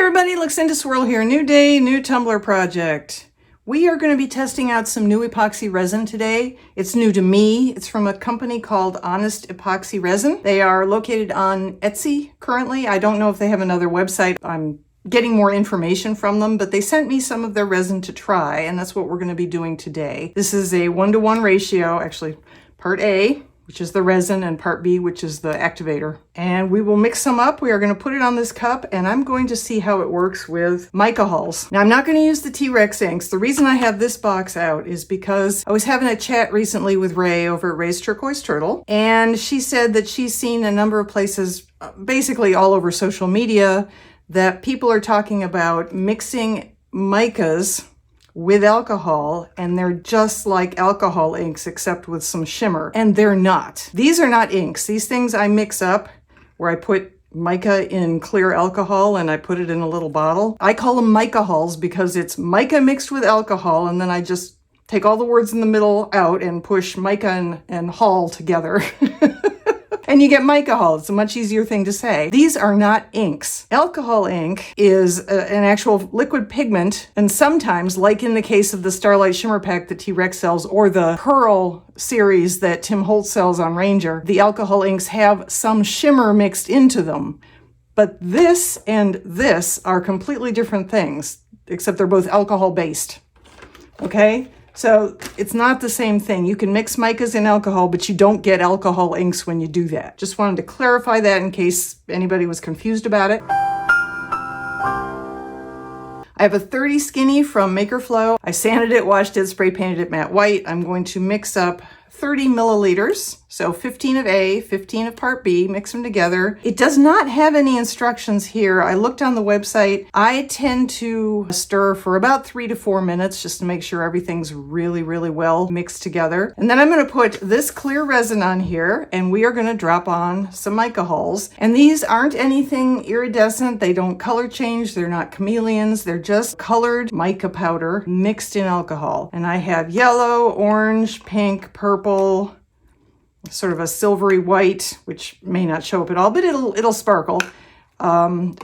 everybody, Lucinda Swirl here. New day, new tumbler project. We are going to be testing out some new epoxy resin today. It's new to me. It's from a company called Honest Epoxy Resin. They are located on Etsy currently. I don't know if they have another website. I'm getting more information from them, but they sent me some of their resin to try, and that's what we're going to be doing today. This is a 1-to-1 ratio, actually part A, which is the resin, and part B, which is the activator. And we will mix some up. We are going to put it on this cup, and I'm going to see how it works with Mica-Hols. Now, I'm not going to use the T-Rex inks. The reason I have this box out is because I was having a chat recently with Ray over at Ray's Turquoise Turtle, and she said that she's seen a number of places, basically all over social media, that people are talking about mixing micas with alcohol, and they're just like alcohol inks except with some shimmer, and they're not. These are not inks. These things I mix up where I put mica in clear alcohol and I put it in a little bottle. I call them mica-hols because it's mica mixed with alcohol, and then I just take all the words in the middle out and push mica and hol together. And you get mica-hol. It's a much easier thing to say. These are not inks. Alcohol ink is an actual liquid pigment, and sometimes, like in the case of the Starlight Shimmer Pack that T-Rex sells, or the Pearl series that Tim Holtz sells on Ranger, the alcohol inks have some shimmer mixed into them. But this and this are completely different things, except they're both alcohol-based. Okay? So it's not the same thing. You can mix micas in alcohol, but you don't get alcohol inks when you do that. Just wanted to clarify that in case anybody was confused about it. I have a 30 skinny from Makerflow. I sanded it, washed it, spray painted it matte white. I'm going to mix up 30 milliliters. So 15 of A, 15 of part B, mix them together. It does not have any instructions here. I looked on the website. I tend to stir for about 3 to 4 minutes just to make sure everything's really, really well mixed together. And then I'm going to put this clear resin on here, and we are going to drop on some Mica-Hols. And these aren't anything iridescent. They don't color change. They're not chameleons. They're just colored mica powder mixed in alcohol. And I have yellow, orange, pink, purple, sort of a silvery white, which may not show up at all, but it'll sparkle,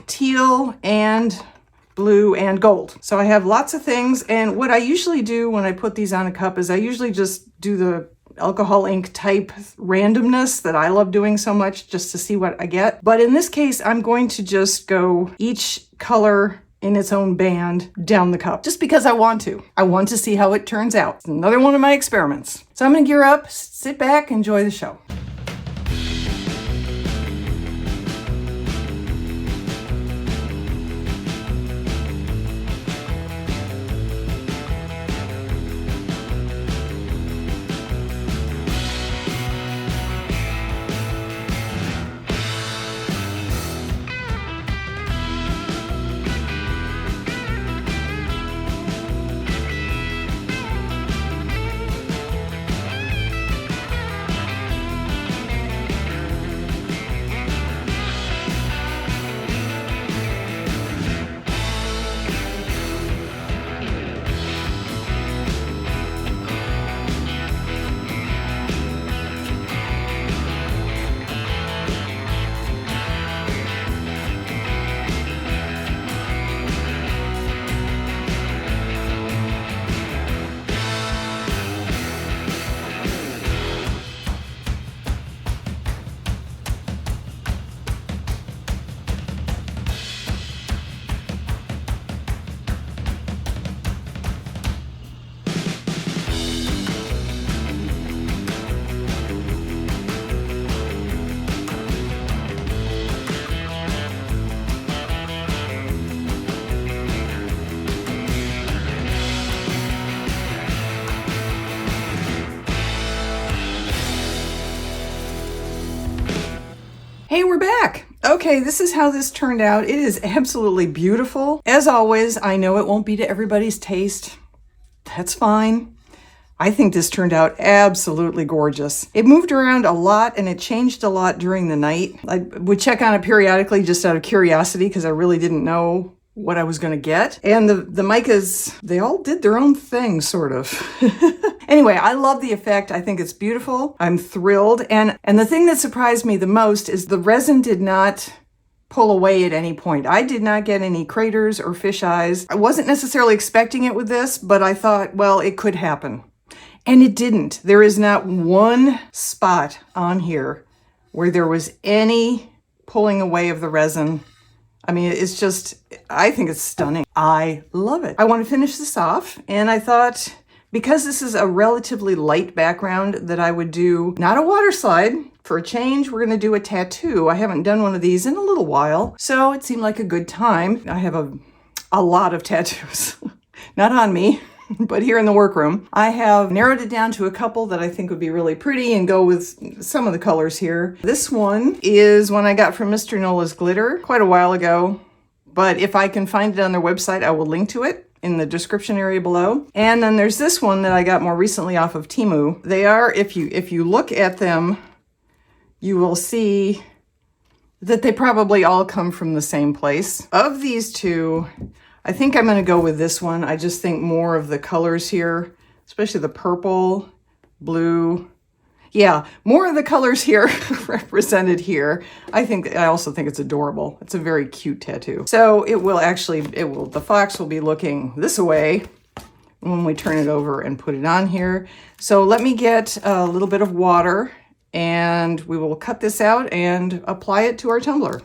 teal and blue and gold. So I have lots of things, and what I usually do when I put these on a cup is I usually just do the alcohol ink type randomness that I love doing so much just to see what I get. But in this case, I'm going to just go each color in its own band down the cup, just because I want to. I want to see how it turns out. It's another one of my experiments. So I'm gonna gear up, sit back, enjoy the show. Hey, we're back. Okay, this is how this turned out. It is absolutely beautiful. As always, I know it won't be to everybody's taste. That's fine. I think this turned out absolutely gorgeous. It moved around a lot and it changed a lot during the night. I would check on it periodically just out of curiosity because I really didn't know what I was going to get. And the micas, they all did their own thing, sort of. Anyway, I love the effect. I think it's beautiful. I'm thrilled. And the thing that surprised me the most is the resin did not pull away at any point. I did not get any craters or fish eyes. I wasn't necessarily expecting it with this, but I thought, well, it could happen. And it didn't. There is not one spot on here where there was any pulling away of the resin. I mean, it's just, I think it's stunning. I love it. I want to finish this off, and I thought, because this is a relatively light background, that I would do not a water slide. For a change, we're going to do a tattoo. I haven't done one of these in a little while, so it seemed like a good time. I have a lot of tattoos, not on me, but here in the workroom. I have narrowed it down to a couple that I think would be really pretty and go with some of the colors here. This one is one I got from Mr. Nola's Glitter quite a while ago, but if I can find it on their website, I will link to it in the description area below. And then there's this one that I got more recently off of Temu. They are, if you look at them, you will see that they probably all come from the same place. Of these two, I think I'm going to go with this one. I just think more of the colors here, especially the purple, blue. Yeah, more of the colors here represented here. I also think it's adorable. It's a very cute tattoo. So the fox will be looking this way when we turn it over and put it on here. So let me get a little bit of water, and we will cut this out and apply it to our tumbler.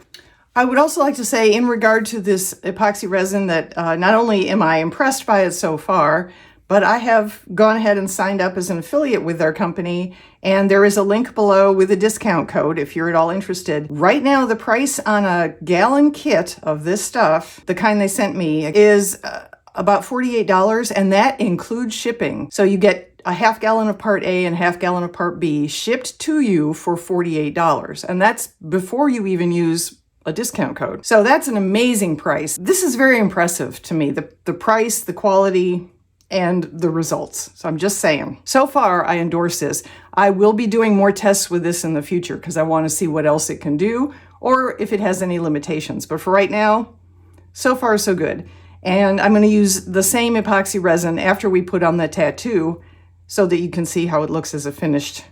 I would also like to say, in regard to this epoxy resin, that not only am I impressed by it so far, but I have gone ahead and signed up as an affiliate with their company, and there is a link below with a discount code if you're at all interested. Right now, the price on a gallon kit of this stuff, the kind they sent me, is about $48, and that includes shipping. So you get a half gallon of part A and a half gallon of part B shipped to you for $48. And that's before you even use a discount code. So that's an amazing price. This is very impressive to me, the price, the quality, and the results. So I'm just saying. So far, I endorse this. I will be doing more tests with this in the future because I want to see what else it can do or if it has any limitations. But for right now, so far so good. And I'm going to use the same epoxy resin after we put on the tattoo so that you can see how it looks as a finished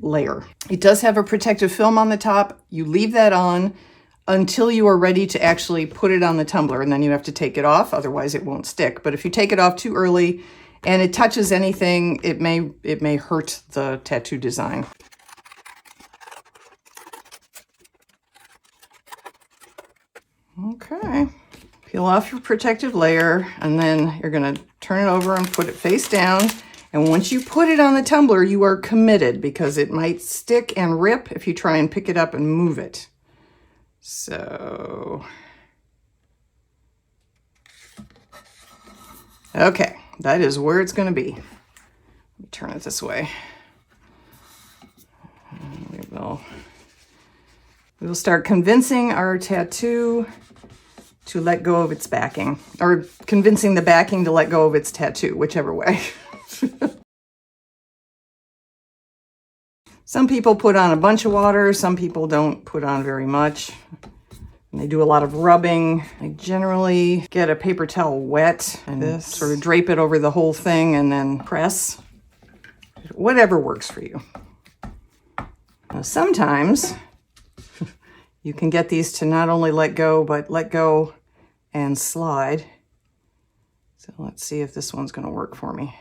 layer. It does have a protective film on the top. You leave that on until you are ready to actually put it on the tumbler, and then you have to take it off, otherwise it won't stick. But if you take it off too early and it touches anything, it may hurt the tattoo design. Okay. Peel off your protective layer, and then you're going to turn it over and put it face down. And once you put it on the tumbler, you are committed, because it might stick and rip if you try and pick it up and move it. So, okay, that is where it's going to be. Let me turn it this way. And we will start convincing our tattoo to let go of its backing, or convincing the backing to let go of its tattoo, whichever way. Some people put on a bunch of water, some people don't put on very much. And they do a lot of rubbing. I generally get a paper towel wet and sort of drape it over the whole thing and then press. Whatever works for you. Now, sometimes you can get these to not only let go, but let go and slide. So let's see if this one's going to work for me.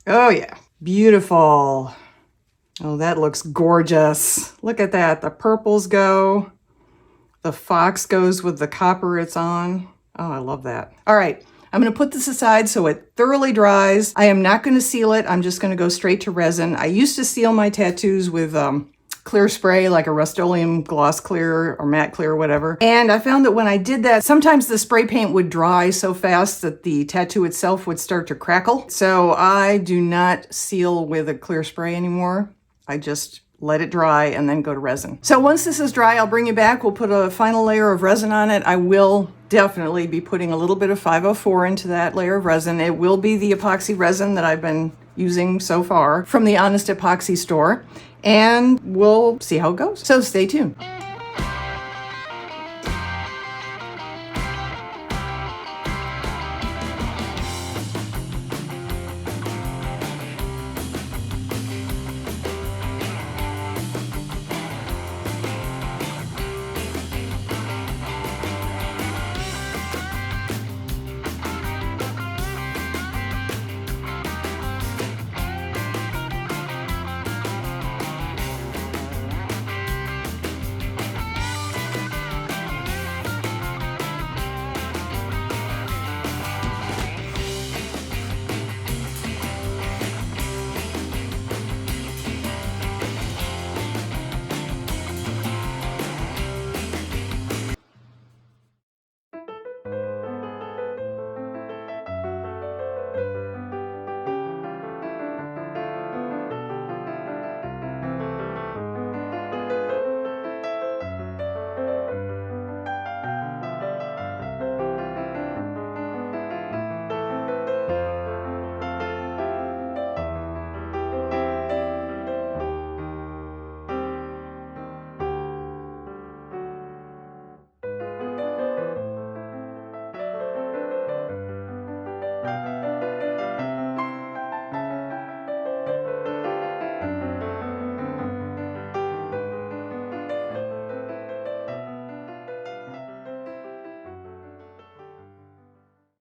Oh yeah, beautiful. Oh, that looks gorgeous. Look at that. The purples go. The fox goes with the copper it's on. Oh, I love that. All right, I'm going to put this aside so it thoroughly dries. I am not going to seal it. I'm just going to go straight to resin. I used to seal my tattoos with clear spray, like a Rust-Oleum gloss clear or matte clear or whatever. And I found that when I did that, sometimes the spray paint would dry so fast that the tattoo itself would start to crackle. So I do not seal with a clear spray anymore. I just let it dry and then go to resin. So once this is dry, I'll bring you back. We'll put a final layer of resin on it. I will definitely be putting a little bit of 504 into that layer of resin. It will be the epoxy resin that I've been using so far from the Honest Epoxy store. And we'll see how it goes. So stay tuned.